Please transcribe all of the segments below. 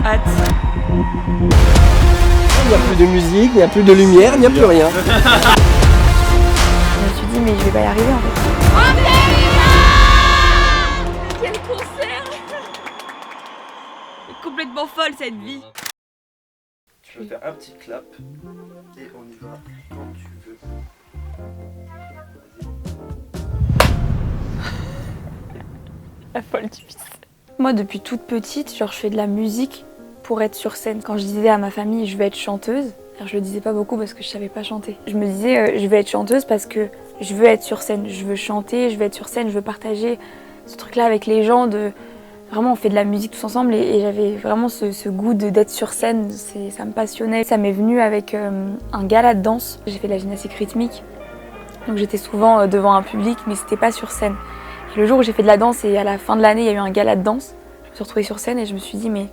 hâte. Il n'y a plus de musique, il n'y a plus de lumière, il n'y a plus rien. Je me suis dit mais je vais pas y arriver en fait. Quel concert! C'est complètement folle cette vie. Tu veux faire un petit clap et on y va quand tu veux. La folle du fils. Moi depuis toute petite, genre je fais de la musique pour être sur scène. Quand je disais à ma famille je vais être chanteuse, je le disais pas beaucoup parce que je savais pas chanter. Je me disais je vais être chanteuse parce que je veux être sur scène, je veux chanter, je veux être sur scène, je veux partager ce truc-là avec les gens. Vraiment on fait de la musique tous ensemble et j'avais vraiment ce goût d'être sur scène, ça me passionnait. Ça m'est venu avec un gala de danse. J'ai fait de la gymnastique rythmique, donc j'étais souvent devant un public mais c'était pas sur scène. Et le jour où j'ai fait de la danse et à la fin de l'année il y a eu un gala de danse, je me suis retrouvée sur scène et je me suis dit mais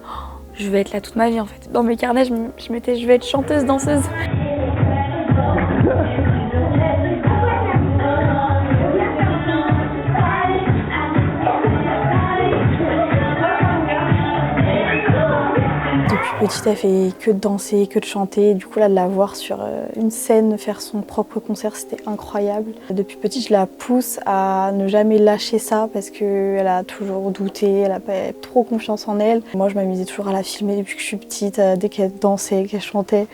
je vais être là toute ma vie en fait. Dans mes carnets je mettais je vais être chanteuse, danseuse. Depuis petite, elle fait que de danser, que de chanter. Du coup, là, de la voir sur une scène, faire son propre concert, c'était incroyable. Depuis petite, je la pousse à ne jamais lâcher ça parce qu'elle a toujours douté, elle n'a pas trop confiance en elle. Moi, je m'amusais toujours à la filmer depuis que je suis petite, dès qu'elle dansait, qu'elle chantait.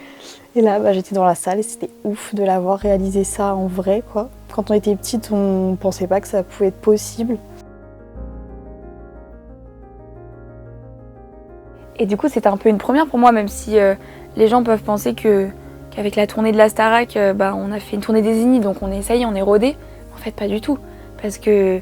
Et là, j'étais dans la salle et c'était ouf de la voir réaliser ça en vrai, quoi. Quand on était petite, on ne pensait pas que ça pouvait être possible. Et du coup, c'était un peu une première pour moi, même si les gens peuvent penser qu'avec la tournée de la Starac, on a fait une tournée des Zéniths, donc ça y est, on est rodé. En fait, pas du tout, parce que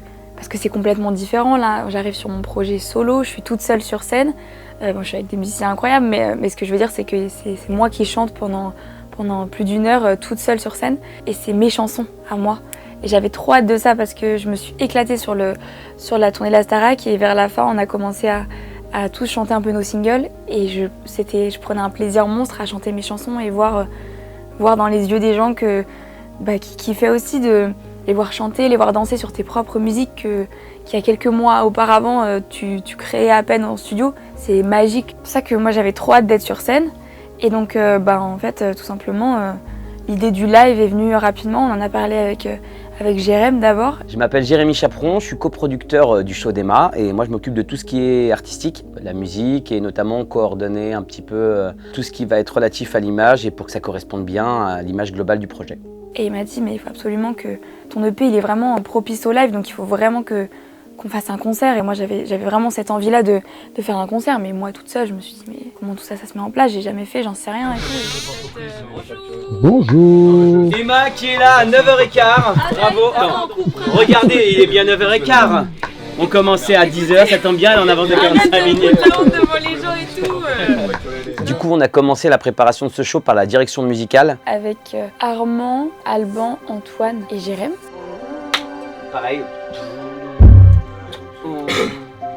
c'est complètement différent. Là, j'arrive sur mon projet solo, je suis toute seule sur scène. Je suis avec des musiciens incroyables, mais ce que je veux dire, c'est que c'est moi qui chante pendant plus d'une heure, toute seule sur scène, et c'est mes chansons à moi. Et j'avais trop hâte de ça parce que je me suis éclatée sur la tournée de la Starac, et vers la fin, on a commencé à tous chanter un peu nos singles et je prenais un plaisir monstre à chanter mes chansons et voir dans les yeux des gens qui fait aussi de les voir chanter, les voir danser sur tes propres musiques qu'il y a quelques mois auparavant tu créais à peine en studio. C'est magique. C'est pour ça que moi j'avais trop hâte d'être sur scène et donc en fait tout simplement l'idée du live est venue rapidement. On en a parlé avec Jérém d'abord. Je m'appelle Jérémy Chaperon, je suis coproducteur du show d'Emma et moi je m'occupe de tout ce qui est artistique, la musique et notamment coordonner un petit peu tout ce qui va être relatif à l'image et pour que ça corresponde bien à l'image globale du projet. Et il m'a dit mais il faut absolument que ton EP il est vraiment propice au live, donc il faut vraiment qu'on fasse un concert. Et moi j'avais vraiment cette envie-là de faire un concert, mais moi toute seule je me suis dit mais comment tout ça se met en place, j'ai jamais fait, j'en sais rien et tout. Bonjour. Emma qui est là à 9h15, bravo. Regardez, il est bien 9h15. On commençait à 10h, ça tombe bien, on avance de 45 minutes. Devant les gens et tout. Du coup, on a commencé la préparation de ce show par la direction musicale. Avec Armand, Alban, Antoine et Jérém. Pareil.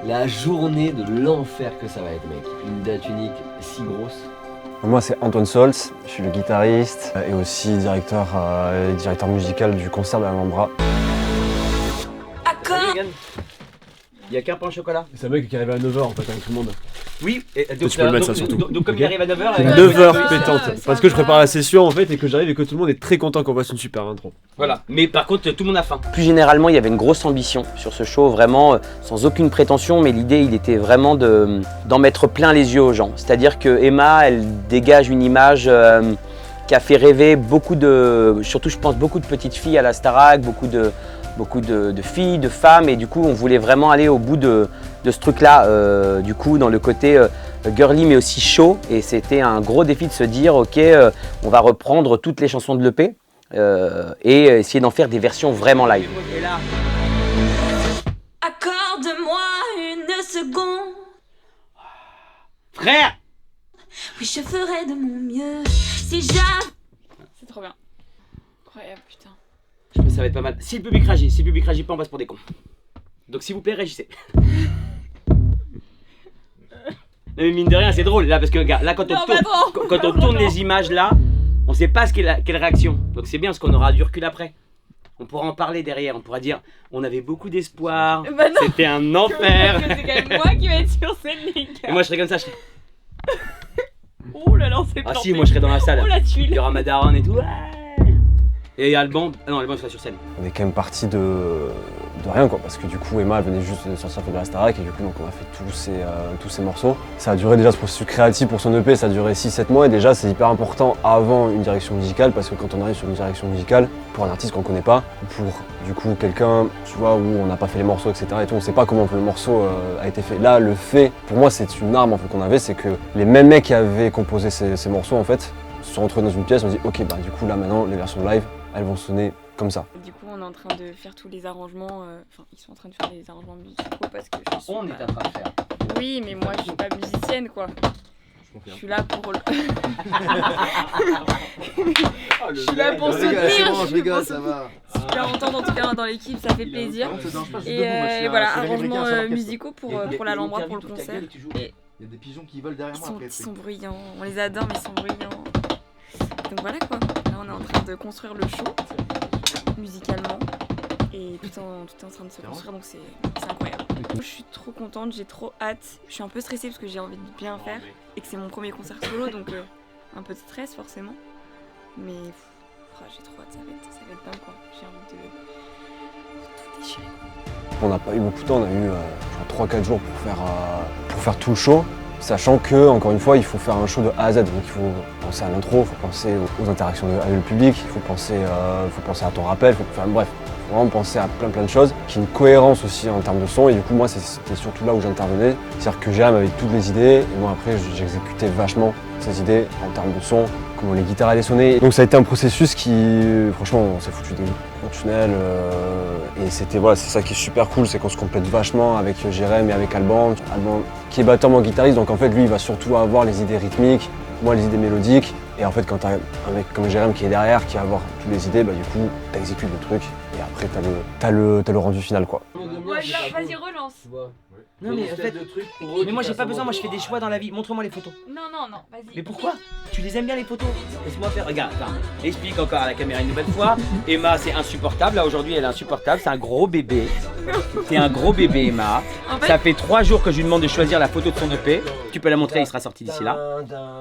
La journée de l'enfer que ça va être, mec. Une date unique si grosse. Moi c'est Antoine Solz, je suis le guitariste et aussi directeur musical du concert de l'Alhambra. Il y a qu'un pain au chocolat. C'est un mec qui arrive à 9h en fait avec tout le monde. Oui, et donc, tu peux le mettre ça surtout. Donc comme il arrive à 9h... 9h pétante. Parce que je prépare la session en fait et que j'arrive et que tout le monde est très content qu'on fasse une super intro. Voilà, mais par contre tout le monde a faim. Plus généralement, il y avait une grosse ambition sur ce show, vraiment sans aucune prétention, mais l'idée il était vraiment d'en mettre plein les yeux aux gens. C'est-à-dire que Emma, elle dégage une image qui a fait rêver surtout je pense beaucoup de petites filles à la Starac, beaucoup de filles, de femmes, et du coup on voulait vraiment aller au bout de ce truc-là, du coup dans le côté girly mais aussi chaud, et c'était un gros défi de se dire ok, on va reprendre toutes les chansons de l'EP et essayer d'en faire des versions vraiment live. Accorde-moi une seconde. Frère! Oui, je ferai de mon mieux si jamais. C'est trop bien. Incroyable, putain. Je pense que ça va être pas mal. Si le public réagit pas, on passe pour des cons. Donc s'il vous plaît, réagissez. Non mais mine de rien, c'est drôle là, parce que regarde, là quand on tourne les images là, on sait pas quelle réaction. Donc c'est bien parce qu'on aura du recul après. On pourra en parler derrière, on pourra dire on avait beaucoup d'espoir, c'était un enfer. C'est quand même moi qui vais être sur scène, les gars. Et moi je serais comme ça, Oh là là, on s'est Ah planté. si, moi je serais dans la salle. Oh la Il tuile. y aura ma daronne et tout. Ouais. Et il y a Alban. Ah non, Alban il sera sur scène. On est quand même parti de rien quoi, parce que du coup Emma elle venait juste de sortir de la Starac et du coup donc on a fait tous ces morceaux. Ça a duré déjà ce processus créatif pour son EP, ça a duré 6-7 mois et déjà c'est hyper important avant une direction musicale parce que quand on arrive sur une direction musicale, pour un artiste qu'on connaît pas, pour du coup quelqu'un tu vois où on n'a pas fait les morceaux etc et tout, on sait pas comment le morceau a été fait. Là le fait, pour moi c'est une arme en fait qu'on avait, c'est que les mêmes mecs qui avaient composé ces morceaux en fait se sont retrouvés dans une pièce, on dit ok bah du coup là maintenant les versions live elles vont sonner comme ça. Du coup, on est en train de faire tous les arrangements. Enfin, ils sont en train de faire les arrangements musicaux parce que je suis. On est en train de faire. Oui, mais moi, je suis pas musicienne, quoi. Je suis là pour. Je suis là pour soutenir. Je rigole, ça va. Super entendre en tout cas dans l'équipe, ça fait plaisir. Et voilà, arrangements musicaux pour l'Alhambra pour le concert. Et Il y a des pigeons qui volent derrière moi après. ils sont bruyants. On les adore, mais ils sont bruyants. Donc voilà quoi. Là, on est en train de construire le show musicalement et tout est en train de se construire, donc c'est incroyable. Je suis trop contente, j'ai trop hâte. Je suis un peu stressée parce que j'ai envie de bien faire et que c'est mon premier concert solo, donc un peu de stress forcément. Mais j'ai trop hâte, ça va être dingue quoi. J'ai envie de tout déchirer. On n'a pas eu beaucoup de temps, on a eu 3-4 jours pour faire tout le show, sachant que, encore une fois, il faut faire un show de A à Z. Donc il faut penser à l'intro, il faut penser aux interactions avec le public, il faut penser à ton rappel, bref, il faut vraiment penser à plein de choses, qu'il y ait une cohérence aussi en termes de son. Et du coup, moi, c'était surtout là où j'intervenais. C'est-à-dire que Jérém avait toutes les idées, et moi après, j'exécutais vachement ces idées en termes de son, comment les guitares allaient sonner. Donc ça a été un processus qui, franchement, on s'est foutu des gros tunnels. Et c'était voilà, c'est ça qui est super cool, c'est qu'on se complète vachement avec Jérém et avec Alban. Alban qui est batteur, moi guitariste, donc en fait lui il va surtout avoir les idées rythmiques, moi les idées mélodiques. Et en fait quand t'as un mec comme Jérém qui est derrière, qui va avoir toutes les idées, bah du coup t'exécutes le truc et après t'as le rendu final quoi. Ouais, vas-y relance. Non mais en fait, mais moi j'ai pas besoin, moi je fais des choix dans la vie. Montre-moi les photos. Non, vas-y. Mais pourquoi? Tu les aimes bien les photos? Laisse-moi faire. Regarde, attends. Explique encore à la caméra une nouvelle fois. Emma c'est insupportable. Là aujourd'hui elle est insupportable. C'est un gros bébé. T'es un gros bébé Emma. En fait, Ça fait 3 jours que je lui demande de choisir la photo de son EP. Tu peux la montrer, il sera sorti d'ici là.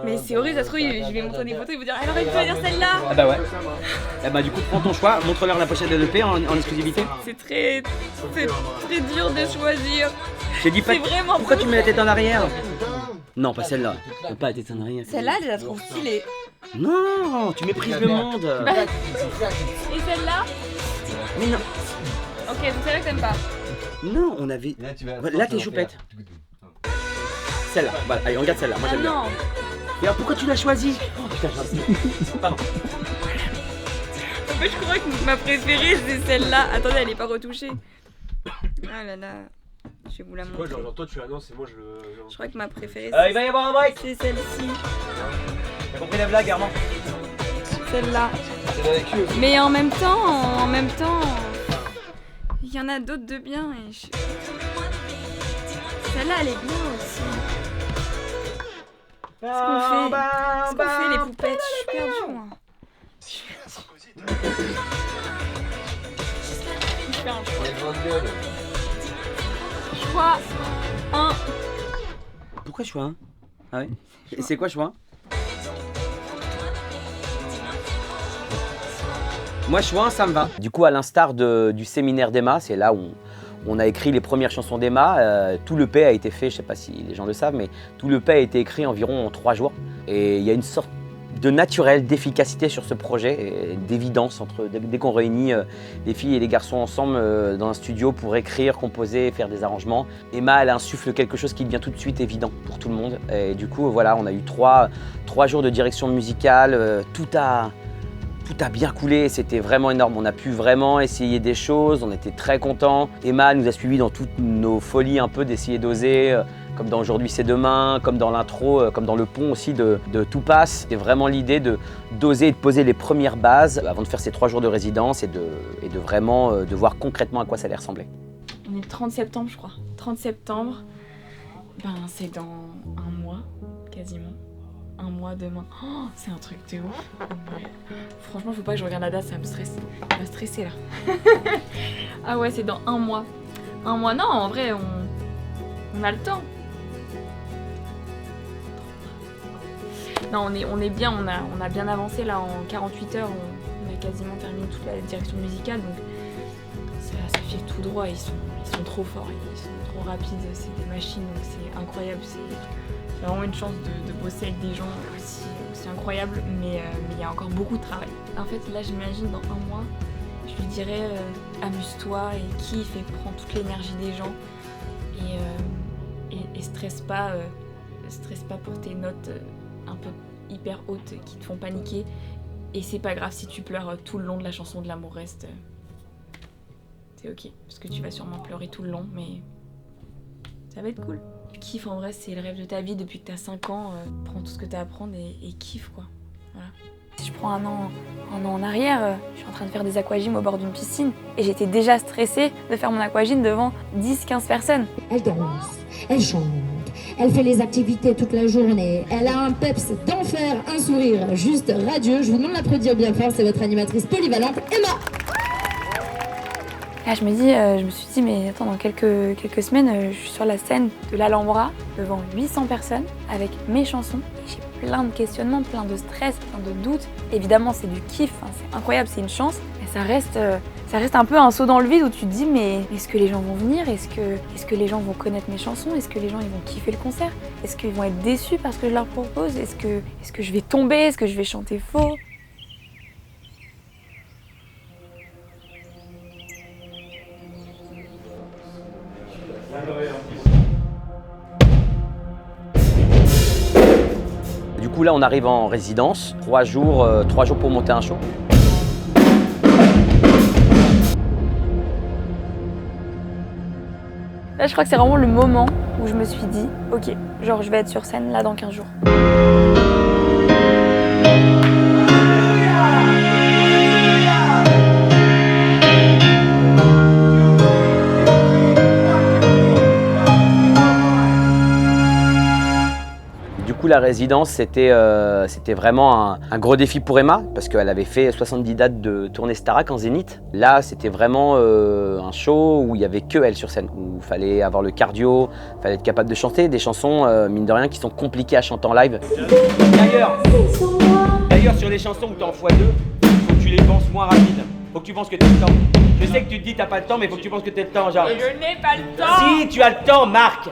mais c'est horrible, ça se trouve, je vais montrer des photos, ils vont dire elle aurait pu choisir celle-là. Ah bah ouais. Ah bah du coup prends ton choix, montre-leur la pochette de l'EP en exclusivité. C'est très dur de choisir. Je t'ai dit pas. C'est vraiment Pourquoi dur. tu mets la tête en arrière? Non, pas celle-là. Pas la tête en arrière. Celle-là, je la trouve stylée. Non, tu méprises le monde. Et celle-là? Mais non. Ok, donc celle-là que t'aimes pas. Non, on avait. Là t'es choupette. Celle-là, voilà, allez on regarde celle-là, moi Ah j'aime bien. non. Et alors pourquoi tu l'as choisie? Oh putain, pardon. En fait, je crois que ma préférée c'est celle-là. Attendez, elle est pas retouchée. Ah là là. Je vais vous la montrer. toi tu annonces et moi je le. Je crois que ma préférée Il va y avoir un break. c'est celle-ci. T'as compris la blague, Armand? Celle-là. Mais en même temps, il y en a d'autres de bien et celle-là elle est bien aussi. Qu'est-ce qu'on fait les poupettes? Je suis perdue moi. Je fais un choix 1. Pourquoi choix 1? Ah ouais? Et c'est quoi choix 1? Moi choix 1 ça me va. Du coup à l'instar du séminaire d'Emma, c'est là où on a écrit les premières chansons d'Emma. Tout l'EP a été fait, je sais pas si les gens le savent, mais tout l'EP a été écrit environ en 3 jours. Et il y a une sorte de naturel, d'efficacité sur ce projet, et d'évidence dès qu'on réunit les filles et les garçons ensemble dans un studio pour écrire, composer, faire des arrangements. Emma, elle insuffle quelque chose qui devient tout de suite évident pour tout le monde. Et du coup, voilà, on a eu 3 jours de direction musicale, tout a bien coulé, c'était vraiment énorme. On a pu vraiment essayer des choses, on était très contents. Emma nous a suivis dans toutes nos folies un peu d'essayer d'oser, comme dans Aujourd'hui c'est demain, comme dans l'intro, comme dans le pont aussi de Tout passe. C'était vraiment l'idée d'oser et de poser les premières bases avant de faire ces 3 jours de résidence et de vraiment de voir concrètement à quoi ça allait ressembler. On est le 30 septembre je crois. 30 septembre, c'est dans un mois quasiment. Un mois demain. Oh, c'est un truc de ouf. Ouais. Franchement, faut pas que je regarde la date, ça me stresse. Ça va stresser là. Ah ouais, c'est dans un mois. Un mois, non, en vrai, on a le temps. Non, on est bien, on a bien avancé là en 48 heures, on a quasiment terminé toute la direction musicale, donc ça file tout droit, ils sont trop forts, ils sont trop rapides, c'est des machines, donc c'est incroyable, c'est vraiment une chance de bosser avec des gens aussi incroyables, mais il y a encore beaucoup de travail. En fait, là, j'imagine dans un mois, je lui dirais amuse-toi et kiffe et prends toute l'énergie des gens et stresse pas pour tes notes un peu hyper hautes qui te font paniquer. Et c'est pas grave si tu pleures tout le long de la chanson de l'amour reste. C'est ok, parce que tu vas sûrement pleurer tout le long, mais ça va être cool. Tu kiffes, en vrai, c'est le rêve de ta vie depuis que t'as 5 ans. Prends tout ce que t'as à apprendre et kiffe, quoi. Voilà. Si je prends un an en arrière, je suis en train de faire des aquagymes au bord d'une piscine et j'étais déjà stressée de faire mon aquagym devant 10-15 personnes. Elle danse, elle chante, elle fait les activités toute la journée, elle a un peps d'enfer, un sourire juste radieux. Je vous demande d'applaudir bien fort, c'est votre animatrice polyvalente, Emma. Là, je me suis dit, mais attends, dans quelques semaines, je suis sur la scène de l'Alhambra devant 800 personnes avec mes chansons. Et j'ai plein de questionnements, plein de stress, plein de doutes. Évidemment, c'est du kiff, hein, c'est incroyable, c'est une chance. Mais ça reste un peu un saut dans le vide où tu te dis, mais est-ce que les gens vont venir? Est-ce que les gens vont connaître mes chansons? Est-ce que les gens ils vont kiffer le concert? Est-ce qu'ils vont être déçus parce que je leur propose? Est-ce que je vais tomber? Est-ce que je vais chanter faux? Du coup là on arrive en résidence, 3 jours pour monter un show. Là je crois que c'est vraiment le moment où je me suis dit, ok, genre je vais être sur scène là dans 15 jours. Du coup la résidence c'était vraiment un gros défi pour Emma parce qu'elle avait fait 70 dates de tournée Starac en Zénith. Là c'était vraiment un show où il n'y avait que elle sur scène, où il fallait avoir le cardio, il fallait être capable de chanter des chansons mine de rien qui sont compliquées à chanter en live. D'ailleurs sur les chansons où t'es en x2, faut que tu les penses moins rapide. Faut que tu penses que t'as le temps. Je sais que tu te dis t'as pas le temps mais faut que tu penses que t'as le temps genre. Je n'ai pas le temps. Si tu as le temps Marc.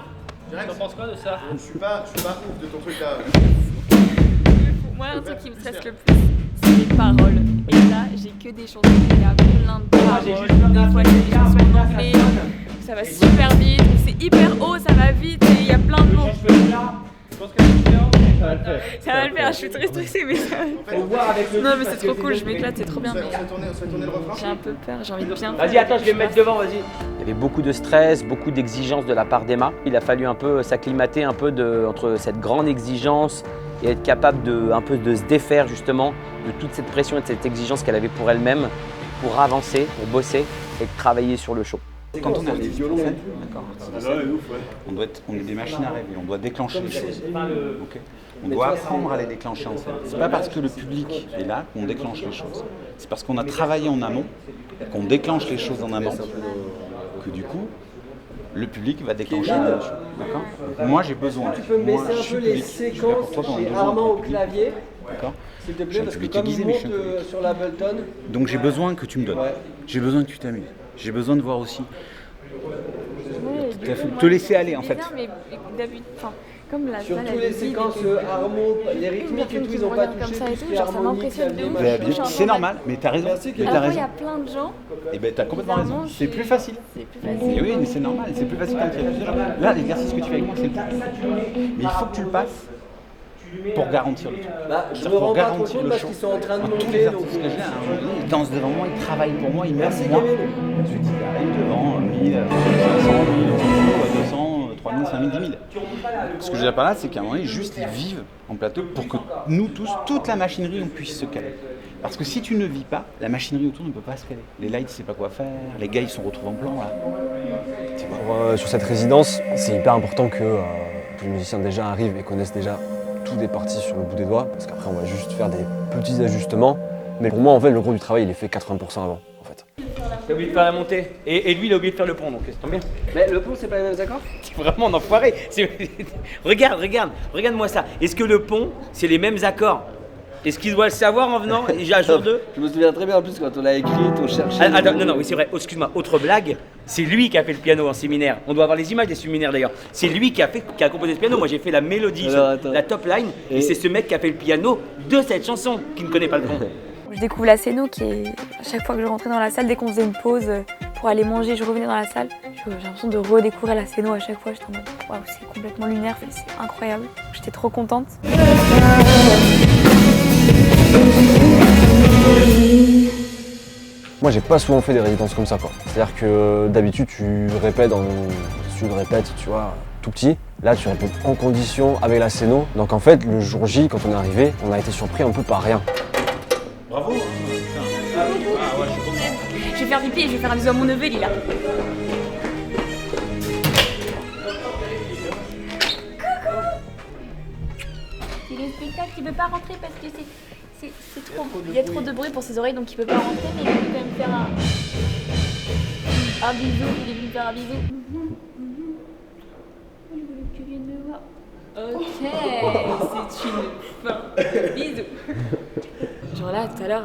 T'en penses quoi de ça? Je suis pas ouf de ton truc là. Moi, un truc qui me stresse le plus, c'est les paroles. Et là, j'ai que des chansons, il y a plein de paroles. Des fois, j'ai des chansons en anglais, ça va super vite, c'est hyper haut, ça va vite, et il y a plein de mots. Je pense que c'est différent. Ça va le faire, je suis très stressée, mais ça va. Non, mais c'est trop cool, je m'éclate, c'est trop bien. Mais on se fait tourner le refrain. j'ai un peu peur, j'ai envie de bien. Vas-y, attends, je vais me mettre devant, vas-y. Il y avait beaucoup de stress, beaucoup d'exigences de la part d'Emma. Il a fallu un peu s'acclimater entre cette grande exigence et être capable de se défaire justement de toute cette pression et de cette exigence qu'elle avait pour elle-même pour avancer, pour bosser et travailler sur le show. Quand on est artiste sur scène, on est des machines à rêver, on doit déclencher les choses. Okay, on doit apprendre à les déclencher en scène. C'est pas parce que le public est là qu'on déclenche les choses. C'est parce qu'on a travaillé en amont, qu'on déclenche les choses en amont, que du coup, le public va déclencher les choses. D'accord ? Moi j'ai besoin. Moi je suis public. Je suis là pour toi pendant 2 ans au clavier. D'accord ? Je suis un public aiguisé, mais je suis un public. Donc j'ai besoin que tu me donnes. J'ai besoin que tu t'amuses. J'ai besoin de voir aussi. Te laisser aller en fait. Bien, mais d'habitude, comme la Sur salle, toutes les séquences harmo, les rythmiques et tout, ils ont pas touché tout ce qui est harmonique. C'est normal, mais t'as raison. Il y a plein de gens. Et ben t'as complètement raison. C'est plus facile. Et oui, mais c'est normal, c'est plus facile quand tu es. Là, l'exercice que tu fais avec moi, c'est le plus. Mais il faut que tu le passes pour garantir le truc. Je me rends pas trop compte parce qu'ils sont en train de monter. Tous les artistes que j'ai, ils dansent devant moi, ils travaillent pour moi, ils m'aiment moi. Ensuite, ils arrivent devant 1000, 500, 200, 3000, 5000, 10 000. Ce que je veux dire par là, c'est qu'à un moment donné, juste ils vivent en plateau pour que nous tous, toute la machinerie, on puisse se caler. Parce que si tu ne vis pas, la machinerie autour ne peut pas se caler. Les lights, ils ne savent pas quoi faire, les gars, ils sont retrouvés en plan là. Sur cette résidence, c'est hyper important que les musiciens déjà arrivent et connaissent déjà tout des parties sur le bout des doigts, parce qu'après on va juste faire des petits ajustements. Mais pour moi, en fait, le gros du travail, il est fait 80% avant, en fait. T'as oublié de faire la montée. Et lui, il a oublié de faire le pont, donc c'est bien. Mais le pont, c'est pas les mêmes accords? C'est vraiment un enfoiré. Regarde-moi ça. Est-ce que le pont, c'est les mêmes accords? Est-ce qu'il doit le savoir en venant? J'ai un jour deux. Je me souviens très bien en plus quand on l'a écrit, on cherchait. Attends, non, oui, c'est vrai. Oh, excuse-moi, autre blague. C'est lui qui a fait le piano en séminaire. On doit avoir les images des séminaires d'ailleurs. C'est lui qui a composé ce piano. Moi, j'ai fait la mélodie, la top line. Et c'est ce mec qui a fait le piano de cette chanson qui ne connaît pas le pont. Je découvre la scéno qui est, à chaque fois que je rentrais dans la salle, dès qu'on faisait une pause pour aller manger, je revenais dans la salle. J'ai l'impression de redécouvrir la scéno à chaque fois. J'étais en mode waouh, c'est complètement lunaire, c'est incroyable. J'étais trop contente. Moi, j'ai pas souvent fait des résidences comme ça, quoi. C'est-à-dire que d'habitude, tu répètes, tu vois, tout petit. Là, tu répètes en condition avec la scéno. Donc en fait, le jour J, quand on est arrivé, on a été surpris un peu par rien. Bravo. Je vais faire pipi et je vais faire un bisou à mon neveu, il est là. C'est le spectacle qui veut pas rentrer parce que c'est trop. Il y a trop de bruit pour ses oreilles donc il peut pas rentrer, mais il veut quand même faire un bisou. Il est venu faire un bisou. Je voulais que tu viennes me voir. Ok, c'est une fin. Bisous. Genre là, tout à l'heure,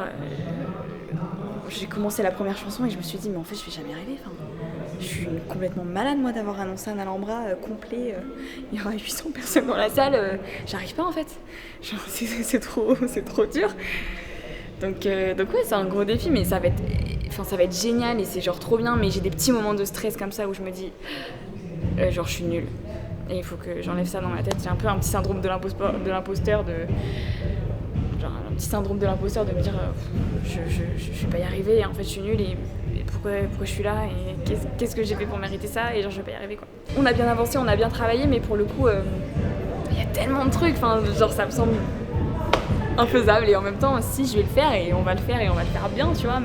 j'ai commencé la première chanson et je me suis dit, mais en fait, je vais jamais arriver. Enfin, je suis complètement malade, moi, d'avoir annoncé un Alhambra complet. Il y aura 800 personnes dans la salle. J'arrive pas, en fait. Genre, c'est trop dur. Donc ouais, c'est un gros défi, mais ça va être génial et c'est genre trop bien. Mais j'ai des petits moments de stress comme ça où je me dis, genre, je suis nulle. Et il faut que j'enlève ça dans ma tête. J'ai un peu un petit syndrome de l'imposteur, genre un petit syndrome de l'imposteur de me dire je vais pas y arriver et en fait je suis nulle et pourquoi je suis là et qu'est-ce que j'ai fait pour mériter ça et genre je vais pas y arriver quoi. On a bien avancé, on a bien travaillé mais pour le coup il y a tellement de trucs, enfin genre ça me semble infaisable et en même temps si je vais le faire et on va le faire bien tu vois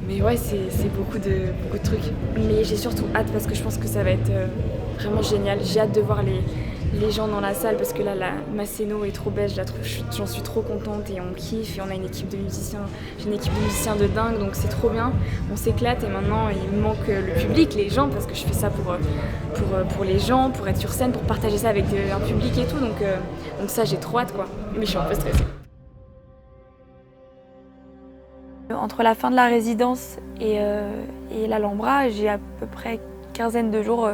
mais ouais c'est beaucoup de trucs. Mais j'ai surtout hâte parce que je pense que ça va être vraiment génial. J'ai hâte de voir les gens dans la salle parce que là ma scéno est trop belle, j'en suis trop contente et on kiffe et on a une équipe de musiciens, j'ai une équipe de musiciens de dingue donc c'est trop bien, on s'éclate et maintenant il me manque le public, les gens parce que je fais ça pour les gens, pour être sur scène, pour partager ça avec un public et tout donc ça j'ai trop hâte quoi, mais je suis un peu stressée. Entre la fin de la résidence et l'Alhambra, j'ai à peu près quinzaine de jours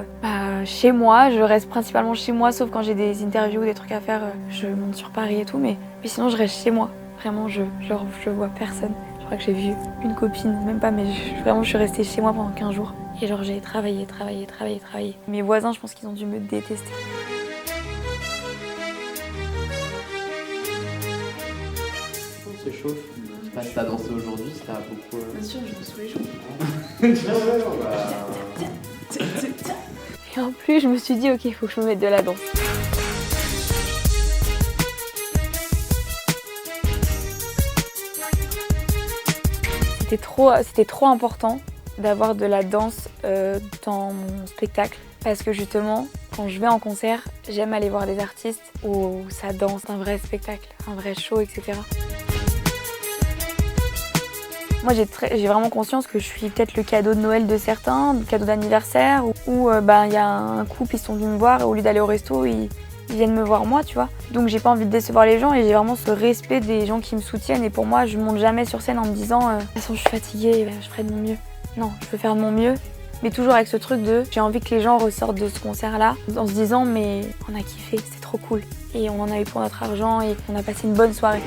chez moi. Je reste principalement chez moi, sauf quand j'ai des interviews, des trucs à faire, je monte sur Paris et tout, mais sinon je reste chez moi. Vraiment, je vois personne. Je crois que j'ai vu une copine, même pas, mais je suis restée chez moi pendant 15 jours. Et genre j'ai travaillé. Mes voisins, je pense qu'ils ont dû me détester. C'est chaud. Je sais pas si t'as dansé aujourd'hui, si t'as beaucoup. Bien sûr, je danse tous les jours. Et en plus, je me suis dit, ok, il faut que je me mette de la danse. C'était trop important d'avoir de la danse dans mon spectacle. Parce que justement, quand je vais en concert, j'aime aller voir des artistes où ça danse, un vrai spectacle, un vrai show, etc. Moi, j'ai vraiment conscience que je suis peut-être le cadeau de Noël de certains, le cadeau d'anniversaire, où y a un couple, ils sont venus me voir et au lieu d'aller au resto, ils viennent me voir moi, tu vois. Donc j'ai pas envie de décevoir les gens et j'ai vraiment ce respect des gens qui me soutiennent. Et pour moi, je monte jamais sur scène en me disant de toute façon, je suis fatiguée, je ferai de mon mieux. Non, je peux faire de mon mieux, mais toujours avec ce truc de j'ai envie que les gens ressortent de ce concert-là en se disant mais on a kiffé, c'est trop cool. Et on en a eu pour notre argent et on a passé une bonne soirée.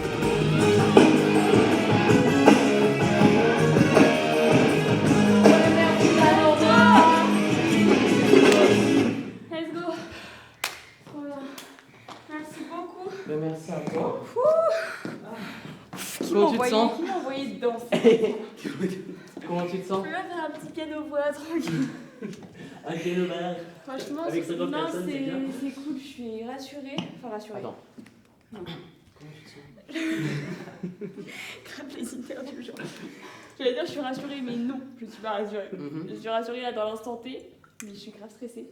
Merci à toi. Comment tu te sens? Qui m'a envoyé danser? Comment tu te sens? Je peux pas faire un petit piano-voix tranquille. Un piano bar. Franchement, avec 50 personnes, c'est cool, je suis rassurée. Enfin, rassurée. Attends. Non. Comment tu te sens? Grave les interviews, genre. J'allais dire, je suis rassurée, mais non, je suis pas rassurée. Je suis rassurée là dans l'instant T, mais je suis grave stressée.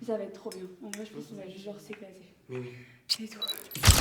Ça va être trop bien. En vrai, je pense qu'on va juste genre s'éclater. Oui. C'est tout.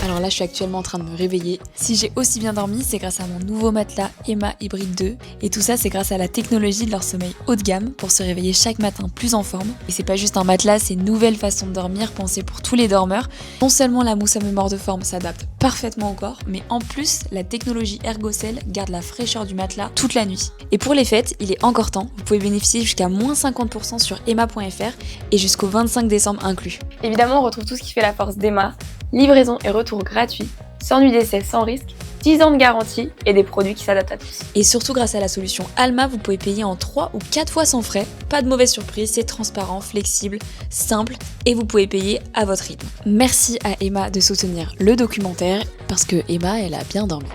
Alors là, je suis actuellement en train de me réveiller. Si j'ai aussi bien dormi, c'est grâce à mon nouveau matelas Emma Hybrid 2. Et tout ça, c'est grâce à la technologie de leur sommeil haut de gamme pour se réveiller chaque matin plus en forme. Et c'est pas juste un matelas, c'est une nouvelle façon de dormir pensée pour tous les dormeurs. Non seulement la mousse à mémoire de forme s'adapte parfaitement au corps, mais en plus, la technologie Ergocell garde la fraîcheur du matelas toute la nuit. Et pour les fêtes, il est encore temps. Vous pouvez bénéficier jusqu'à moins 50% sur emma.fr et jusqu'au 25 décembre inclus. Évidemment, on retrouve tout ce qui fait la force d'Emma. Livraison et retour gratuits, sans nuit d'essai, sans risque, 10 ans de garantie et des produits qui s'adaptent à tous. Et surtout grâce à la solution Alma, vous pouvez payer en 3 ou 4 fois sans frais. Pas de mauvaise surprise, c'est transparent, flexible, simple et vous pouvez payer à votre rythme. Merci à Emma de soutenir le documentaire parce que Emma, elle a bien dormi.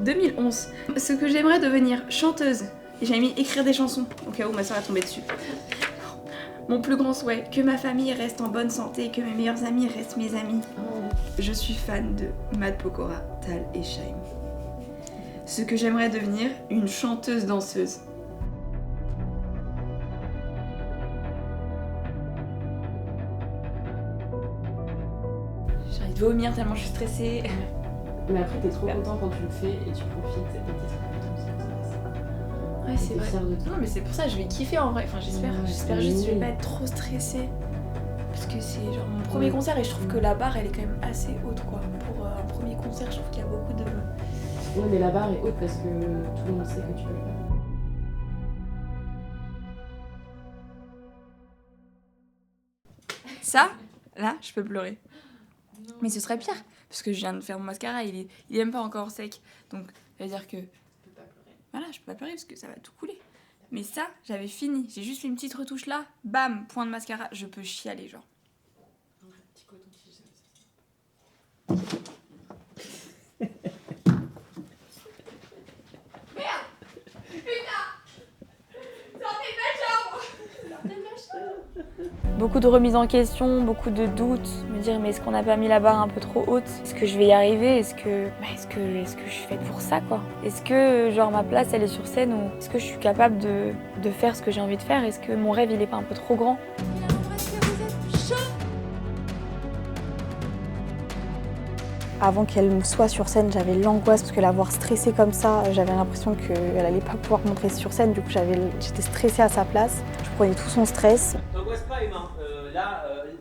« 2011. Ce que j'aimerais devenir chanteuse. Et j'avais mis écrire des chansons, au cas où ma soeur est tombée dessus. Mon plus grand souhait, que ma famille reste en bonne santé et que mes meilleurs amis restent mes amis. Je suis fan de Matt Pokora, Tal et Shaim. Ce que j'aimerais devenir, une chanteuse danseuse. J'ai envie de vomir tellement je suis stressée. Mais après, t'es trop content quand tu le fais et tu profites et t'es trop content. Ouais, c'est vrai. Non, mais c'est pour ça, je vais kiffer en vrai. Enfin, j'espère juste que je vais pas être trop stressée. Parce que c'est genre mon premier concert et je trouve que la barre elle est quand même assez haute quoi. Pour un premier concert, je trouve qu'il y a beaucoup de. Ouais, mais la barre est haute parce que tout le monde sait que tu peux le faire. Ça, là, je peux pleurer. Mais ce serait pire. Parce que je viens de faire mon mascara, il est même pas encore sec. Donc, ça veut dire que... Voilà, je peux pas pleurer parce que ça va tout couler. Mais ça, j'avais fini. J'ai juste fait une petite retouche là. Bam, point de mascara. Je peux chialer, genre. Beaucoup de remises en question, beaucoup de doutes, me dire mais est-ce qu'on n'a pas mis la barre un peu trop haute? Est-ce que je vais y arriver? Est-ce que je suis faite pour ça quoi? Est-ce que genre ma place elle est sur scène ou est-ce que je suis capable de faire ce que j'ai envie de faire? Est-ce que mon rêve il est pas un peu trop grand? Avant qu'elle soit sur scène, j'avais l'angoisse parce que la voir stressée comme ça, j'avais l'impression qu'elle allait pas pouvoir monter sur scène. Du coup, j'étais stressée à sa place. Je prenais tout son stress. T'angoisses pas, Emma.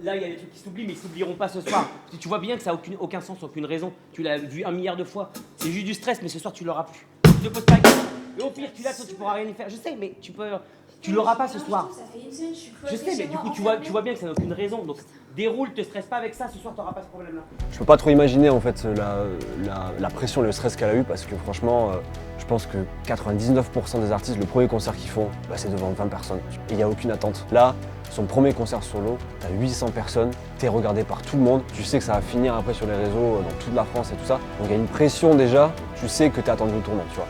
Là, il y a des trucs qui s'oublient, mais ils s'oublieront pas ce soir. Parce que tu vois bien que ça n'a aucun sens, aucune raison. Tu l'as vu 1 milliard de fois. C'est juste du stress, mais ce soir, tu l'auras plus. Tu te poses pas la question. Et au pire, tu l'attends, tu pourras rien y faire. Je sais, mais tu l'auras pas ce soir. Je sais, mais du coup, tu vois bien que ça n'a aucune raison. Donc, déroule, te stresse pas avec ça. Ce soir, t'auras pas ce problème-là. Je peux pas trop imaginer en fait la pression, le stress qu'elle a eu parce que franchement, je pense que 99% des artistes, le premier concert qu'ils font, c'est devant 20 personnes. Et il n'y a aucune attente. Là, son premier concert solo, t'as 800 personnes, t'es regardé par tout le monde. Tu sais que ça va finir après sur les réseaux dans toute la France et tout ça. Donc il y a une pression déjà. Tu sais que t'es attendu au tournant, tu vois.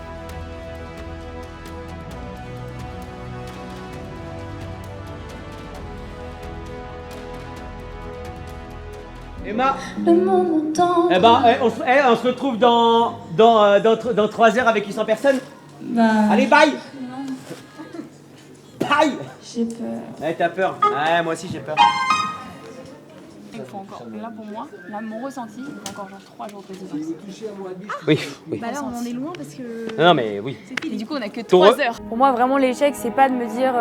Emma, Le moment temps. on se retrouve dans 3 heures avec 800 personnes. Allez, bye. Bye. J'ai peur. T'as peur? Ouais, moi aussi j'ai peur. Il faut encore, là pour moi, là mon ressenti, il faut encore genre 3 jours de résidence. Oui. Bah là on en est loin parce que... Non mais oui. Et du coup on a que 3 heures. Pour moi, vraiment, l'échec, c'est pas de me dire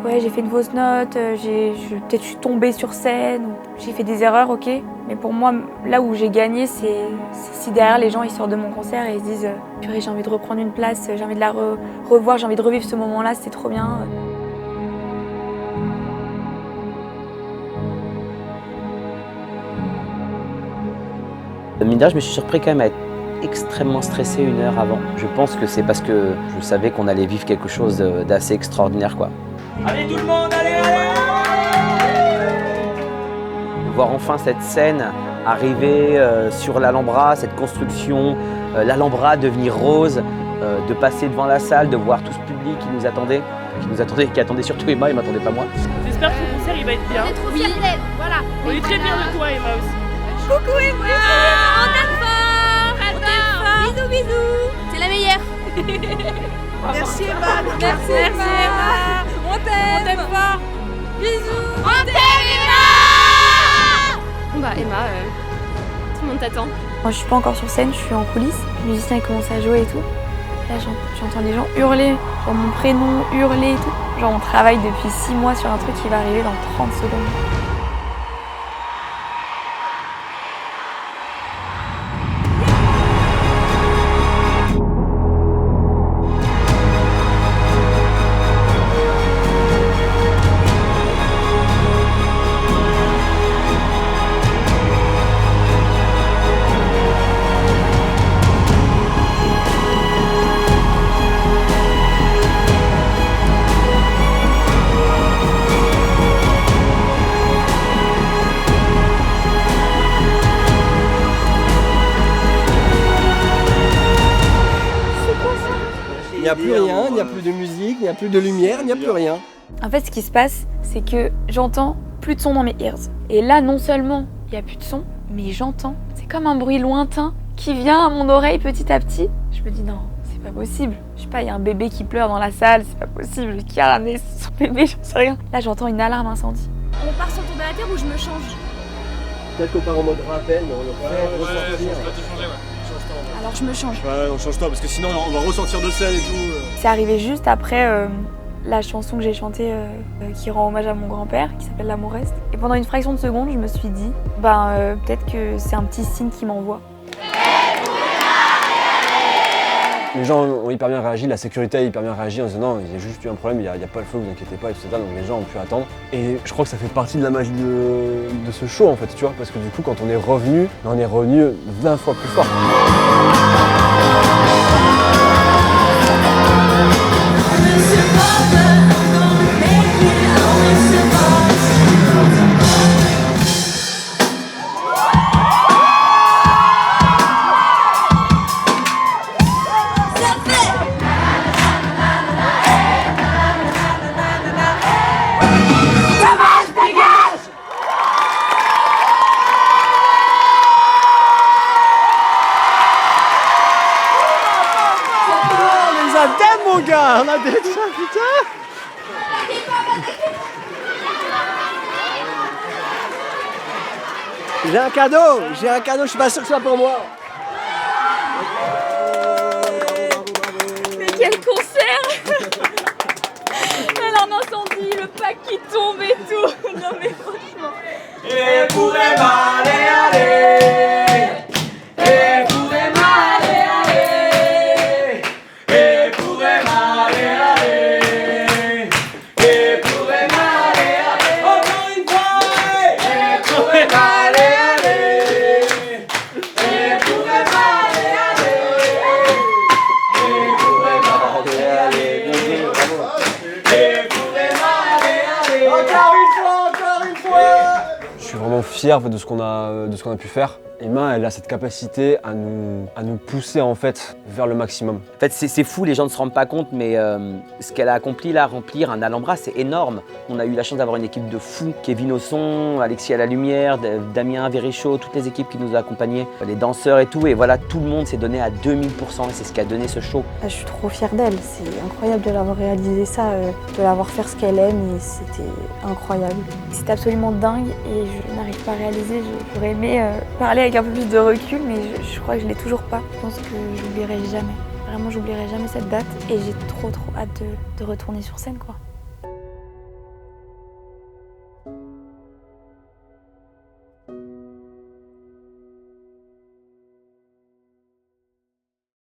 ouais, j'ai fait une fausse note, peut-être je suis tombée sur scène, ou j'ai fait des erreurs, ok. Mais pour moi, là où j'ai gagné, c'est si derrière les gens ils sortent de mon concert et ils se disent purée, j'ai envie de reprendre une place, j'ai envie de la revoir, j'ai envie de revivre ce moment-là, c'était trop bien. Mine de rien, je me suis surpris quand même à être extrêmement stressé 1 heure avant. Je pense que c'est parce que je savais qu'on allait vivre quelque chose d'assez extraordinaire, quoi. Allez tout le monde, allez! Voir enfin cette scène arriver sur l'Alhambra, cette construction, l'Alhambra devenir rose, de passer devant la salle, de voir tout ce public qui attendait surtout Emma, il m'attendait pas moi. J'espère que le concert il va être bien. On est trop fiers d'elle, voilà. On est très fiers de toi, Emma aussi. Coucou Emma, on t'aime fort, Bisous, bisous. C'est la meilleure. Merci Emma. Merci Emma. On t'aime fort. Bisous. On t'aime Emma. Bon bah Emma, tout le monde t'attend. Moi je suis pas encore sur scène, je suis en coulisses. Les musiciens commencent à jouer et tout. Là j'entends les gens hurler, genre mon prénom, hurler et tout. Genre on travaille depuis 6 mois sur un truc qui va arriver dans 30 secondes. Il n'y a plus rien, il n'y a plus de musique, il n'y a plus de lumière, il n'y a plus rien. En fait, ce qui se passe, c'est que j'entends plus de son dans mes ears. Et là, non seulement il n'y a plus de son, mais j'entends. C'est comme un bruit lointain qui vient à mon oreille petit à petit. Je me dis non, c'est pas possible. Je sais pas, il y a un bébé qui pleure dans la salle, c'est pas possible. Qui a ramené son bébé, j'en sais rien. Là, j'entends une alarme incendie. On part sur le tour de la terre ou je me change? Peut-être qu'on part en mode rappel, mais on le fait ressortir. Alors je me change. Ouais, on change toi parce que sinon on va ressortir de scène et tout. C'est arrivé juste après la chanson que j'ai chantée qui rend hommage à mon grand-père, qui s'appelle L'amour reste. Et pendant une fraction de seconde, je me suis dit, peut-être que c'est un petit signe qui m'envoie. Les gens ont hyper bien réagi, la sécurité a hyper bien réagi en disant non, il y a juste eu un problème, il n'y a pas le feu, vous inquiétez pas, etc. Donc les gens ont pu attendre. Et je crois que ça fait partie de la magie de ce show en fait, tu vois, parce que du coup quand on est revenu 20 fois plus fort. Mon gars, on a des ça, putain. J'ai un cadeau, je suis pas sûr que ce soit pour moi. Mais quel concert. Alors un incendie, le pack qui tombe et tout. Non mais franchement. Et pour Emma, allez. Et pour Emma, allez. Et pour Emma, allez. Et pour Emma, allez. Encore une fois. Et pour Emma, allez. Et pour Emma, allez. Et pour Emma, allez. Et pour Emma, allez. Encore une fois. Je suis vraiment fier de ce qu'on a pu faire. Emma, elle a cette capacité à nous pousser en fait vers le maximum. En fait, c'est fou, les gens ne se rendent pas compte, mais ce qu'elle a accompli là, remplir un Alhambra, c'est énorme. On a eu la chance d'avoir une équipe de fous. Kevin au son, Alexis à la lumière, Damien Verichaud, toutes les équipes qui nous ont accompagnés, les danseurs et tout. Et voilà, tout le monde s'est donné à 2000% et c'est ce qui a donné ce show. Je suis trop fière d'elle, c'est incroyable de l'avoir réalisé ça, de l'avoir fait ce qu'elle aime et c'était incroyable. C'est absolument dingue et je n'arrive pas à réaliser. J'aurais aimé parler avec un peu plus de recul, mais je crois que je l'ai toujours pas. Je pense que j'oublierai jamais. Vraiment, j'oublierai jamais cette date et j'ai trop hâte de retourner sur scène, quoi.